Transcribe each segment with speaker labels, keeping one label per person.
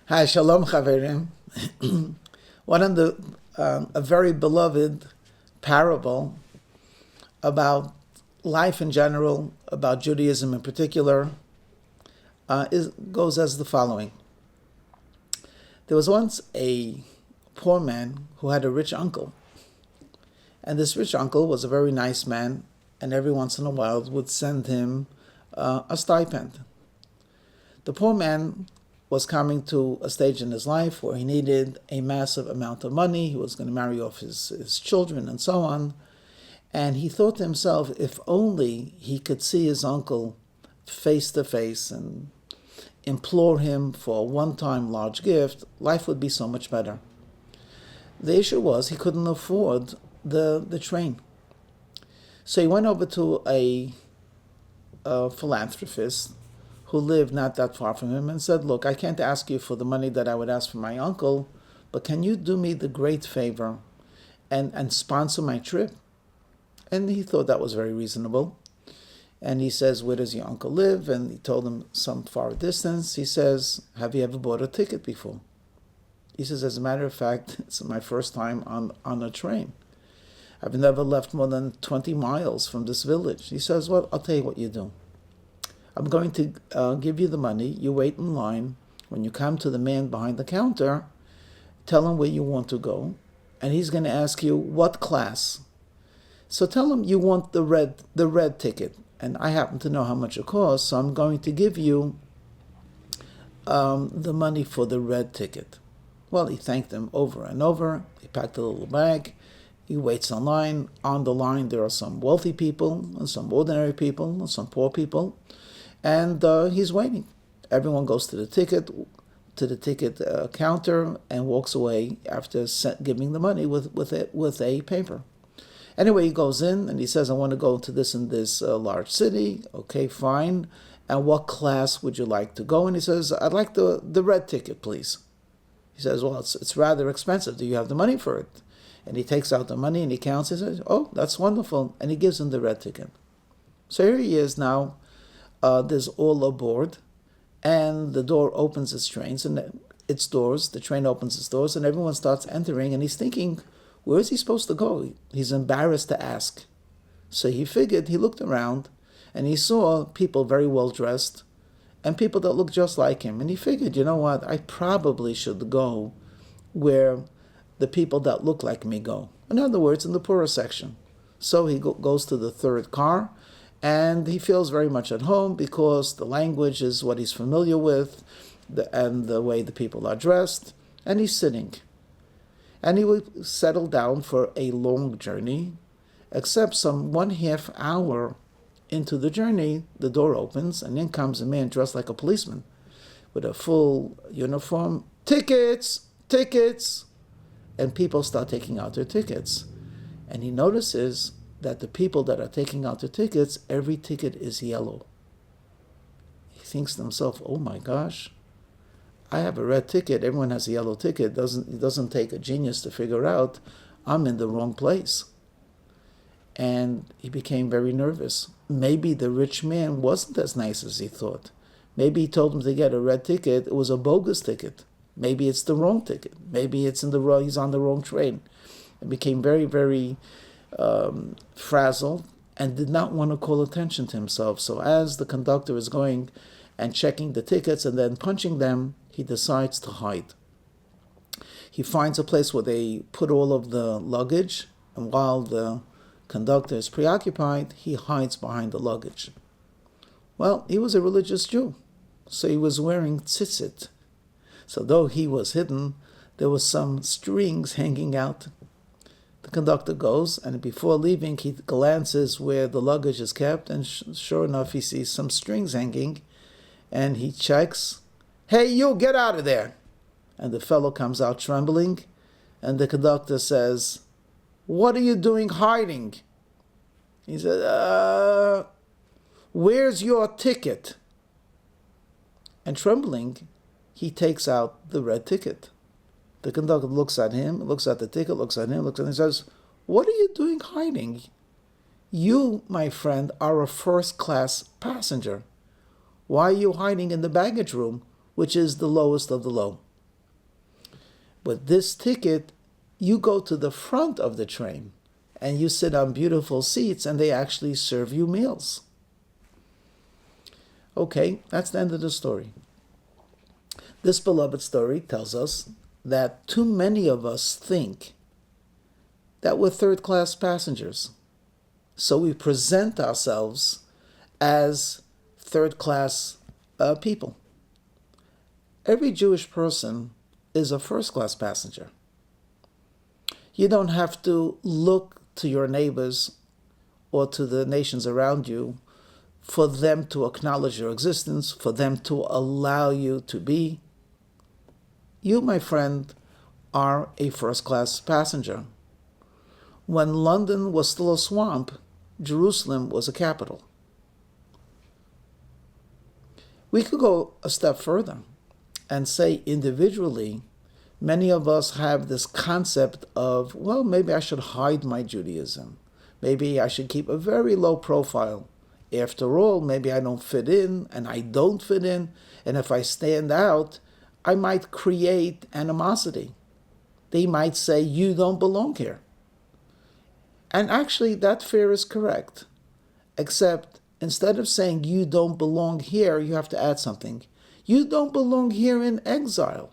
Speaker 1: Hi, shalom, chaverim. One of the a very beloved parable about life in general, about Judaism in particular, goes as the following. There was once a poor man who had a rich uncle, and this rich uncle was a very nice man, and every once in a while would send him a stipend. The poor man was coming to a stage in his life where he needed a massive amount of money. He was going to marry off his children and so on. And he thought to himself, if only he could see his uncle face to face and implore him for a one-time large gift, life would be so much better. The issue was he couldn't afford the train. So he went over to a philanthropist who lived not that far from him and said, look, I can't ask you for the money that I would ask for my uncle, but can you do me the great favor and sponsor my trip? And he thought that was very reasonable. And he says, where does your uncle live? And he told him some far distance. He says, have you ever bought a ticket before? He says, as a matter of fact, it's my first time on a train. I've never left more than 20 miles from this village. He says, well, I'll tell you what you do. I'm going to give you the money. You wait in line. When you come to the man behind the counter, tell him where you want to go, and he's going to ask you what class. So tell him you want the red ticket, and I happen to know how much it costs, so I'm going to give you the money for the red ticket. Well, he thanked him over and over. He packed a little bag. He waits in line. On the line, there are some wealthy people and some ordinary people and some poor people. And he's waiting. Everyone goes to the ticket counter and walks away after giving the money with a paper. Anyway, he goes in and he says, I want to go to this and this large city. Okay, fine. And what class would you like to go? And he says, I'd like the red ticket, please. He says, well, it's rather expensive. Do you have the money for it? And he takes out the money and he counts. He says, oh, that's wonderful. And he gives him the red ticket. So here he is now. There's all aboard, and the door opens its doors. The train opens its doors, and everyone starts entering. And he's thinking, where is he supposed to go? He's embarrassed to ask. So he looked around, and he saw people very well dressed, and people that looked just like him. And he figured, you know what? I probably should go where the people that look like me go. In other words, in the poorer section. So he goes to the third car. And he feels very much at home because the language is what he's familiar with and the way the people are dressed. And he's sitting. And he will settle down for a long journey, except some 1/2 hour into the journey, the door opens and in comes a man dressed like a policeman with a full uniform. Tickets! Tickets! And people start taking out their tickets. And he notices that the people that are taking out the tickets, every ticket is yellow. He thinks to himself, oh my gosh, I have a red ticket, everyone has a yellow ticket. It doesn't take a genius to figure out I'm in the wrong place. And he became very nervous. Maybe the rich man wasn't as nice as he thought. Maybe he told him to get a red ticket, it was a bogus ticket. Maybe it's the wrong ticket. Maybe he's on the wrong train. It became very, very frazzled and did not want to call attention to himself. So as the conductor is going and checking the tickets and then punching them, he decides to hide. He finds a place where they put all of the luggage, and while the conductor is preoccupied, he hides behind the luggage. Well, he was a religious Jew, so he was wearing tzitzit. So though he was hidden, there was some strings hanging out. The conductor goes, and before leaving, he glances where the luggage is kept, and sure enough, he sees some strings hanging, and he checks. Hey, you, get out of there! And the fellow comes out trembling, and the conductor says, what are you doing hiding? He said, where's your ticket? And trembling, he takes out the red ticket. The conductor looks at him, looks at the ticket, looks at him, and says, what are you doing hiding? You, my friend, are a first-class passenger. Why are you hiding in the baggage room, which is the lowest of the low? But this ticket, you go to the front of the train and you sit on beautiful seats and they actually serve you meals. Okay, that's the end of the story. This beloved story tells us that too many of us think that we're third-class passengers. So we present ourselves as third-class people. Every Jewish person is a first-class passenger. You don't have to look to your neighbors or to the nations around you for them to acknowledge your existence, for them to allow you to be. You, my friend, are a first-class passenger. When London was still a swamp, Jerusalem was a capital. We could go a step further and say individually, many of us have this concept of, well, maybe I should hide my Judaism. Maybe I should keep a very low profile. After all, maybe I don't fit in, and I don't fit in, and if I stand out, I might create animosity. They might say, you don't belong here. And actually, that fear is correct. Except, instead of saying you don't belong here, you have to add something. You don't belong here in exile.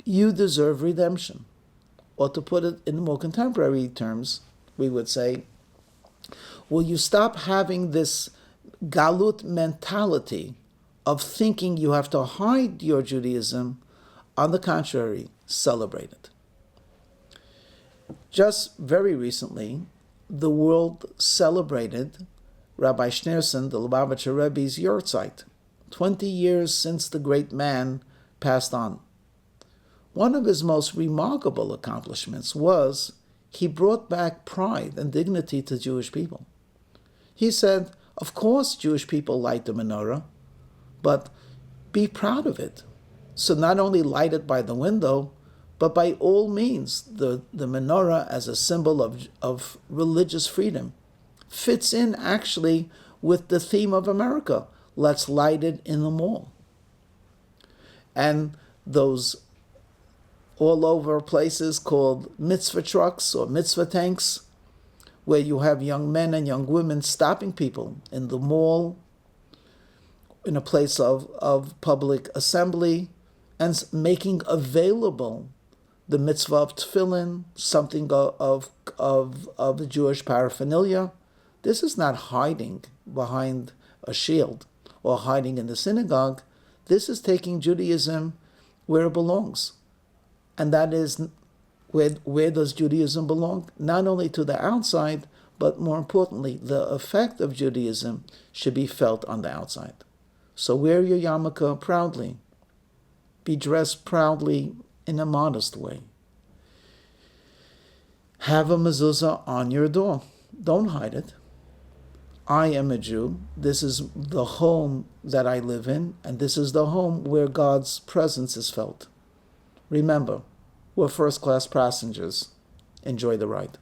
Speaker 1: You deserve redemption. Or to put it in more contemporary terms, we would say, will you stop having this galut mentality of thinking you have to hide your Judaism? On the contrary, celebrate it. Just very recently, the world celebrated Rabbi Schneerson, the Lubavitcher Rebbe's yahrzeit, 20 years since the great man passed on. One of his most remarkable accomplishments was he brought back pride and dignity to Jewish people. He said, of course Jewish people light the menorah, but be proud of it. So not only light it by the window, but by all means, the menorah as a symbol of religious freedom fits in actually with the theme of America. Let's light it in the mall. And those all over places called mitzvah trucks or mitzvah tanks, where you have young men and young women stopping people in the mall, in a place of public assembly, and making available the mitzvah of tefillin, something of the Jewish paraphernalia. This is not hiding behind a shield or hiding in the synagogue. This is taking Judaism where it belongs. And that is, where does Judaism belong? Not only to the outside, but more importantly, the effect of Judaism should be felt on the outside. So wear your yarmulke proudly. Be dressed proudly in a modest way. Have a mezuzah on your door. Don't hide it. I am a Jew. This is the home that I live in, and this is the home where God's presence is felt. Remember, we're first-class passengers. Enjoy the ride.